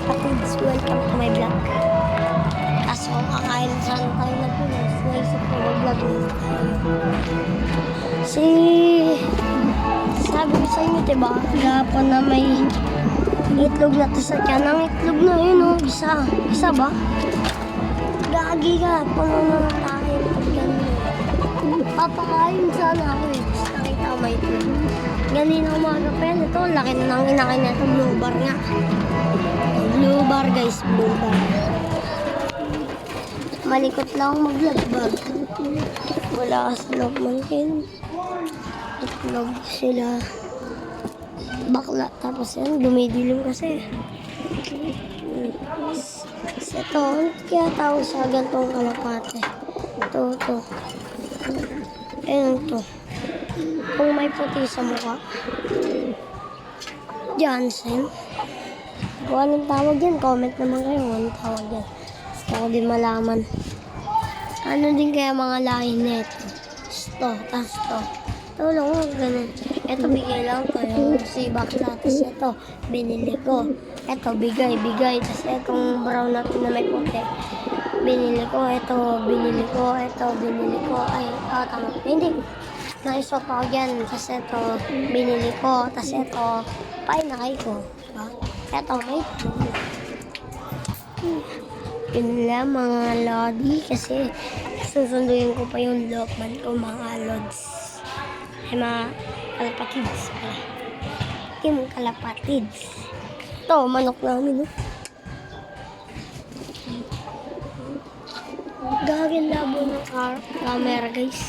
Kapatids, welcome to my vlog. Kaso kakain sana tayo na pinos. Naisip ko mag-vlog ulit tayo. Sabi ko sa inyo, diba? Gapon na may itlog na to sa tiyan. Ang itlog na yun, oh. Isa ba? Gagi ka. Puno na ng tayo. Papakain sana ako eh. Basta nakita ko may itlog. Ganina umaga pa yan. Ito, laki na ng inakin na ito. Blue bar nga. Blue bar guys, blue bar. Malikot lang akong maglagbag. Wala ka sa loob man kayo. Itlog sila. Bakla. Tapos yan, dumidilim kasi. Ito, kaya tawag sa gantong kalapate. Ito. Ayan to. Kung may puti sa mukha. Johnson. Kung anong tawag yan, comment naman kayo kung anong tawag yan. Gusto ko din malaman. Ano din kaya mga lahi neto? Tas to. Ito lang ko, ganun. Ito bigay lang ko yung si bakla. Tapos ito, binili ko. Ito, bigay. Tapos itong brown natin na may puti. Binili ko. Ito, binili ko. Ay, tama. Hindi. Naisop ako dyan. Tapos ito, binili ko. Tapos ito, painakay ko. Diba? Ito, may yun lang mga lodi kasi susunduin ko pa yung lokman ko mga lods. Ay mga kalapatids pa. Yung kalapatids. Ito, manok namin. Gagawin labo ng camera guys.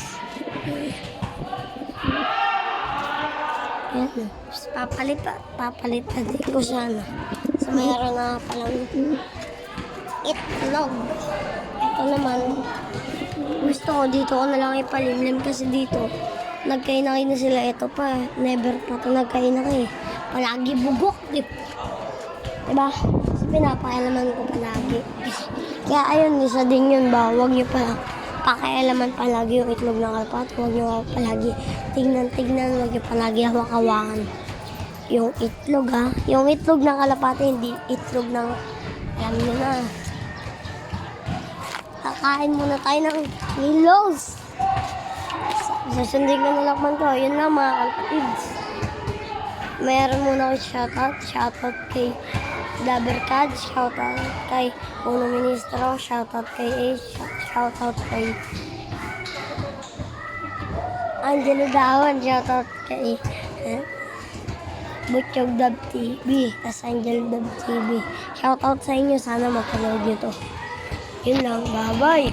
Yan. Papalitan din ko sana. So mayroon na palang itlog. Ito naman, gusto ko dito ko na lang ipalimlim kasi dito nagkainakay na sila. Ito pa, never pa ito nagkainakay. Palagi bugok, diba? So, pinapakailaman ko palagi. Kaya ayun, isa din yun ba, huwag nyo pa pakialaman palagi yung itlog ng kalapate. Huwag nyo palagi tignan, huwag nyo palagi hawak-hawakan yung itlog ha. Yung itlog ng kalapate, hindi itlog ng, alam nyo na. Kakain muna tayo ng kilos. Susundin ko na lakman ko. Yun lang mga kalapatids. Mayroon muna ako shoutout kay Dabercad, shoutout kay Uno Ministro, shoutout kay Ace, shoutout kay Angelo Dawan, shoutout kay Butchog Dub TV, tas Angel Dub TV. Shoutout sa inyo, sana mapanood nyo to. Yun lang, bye-bye!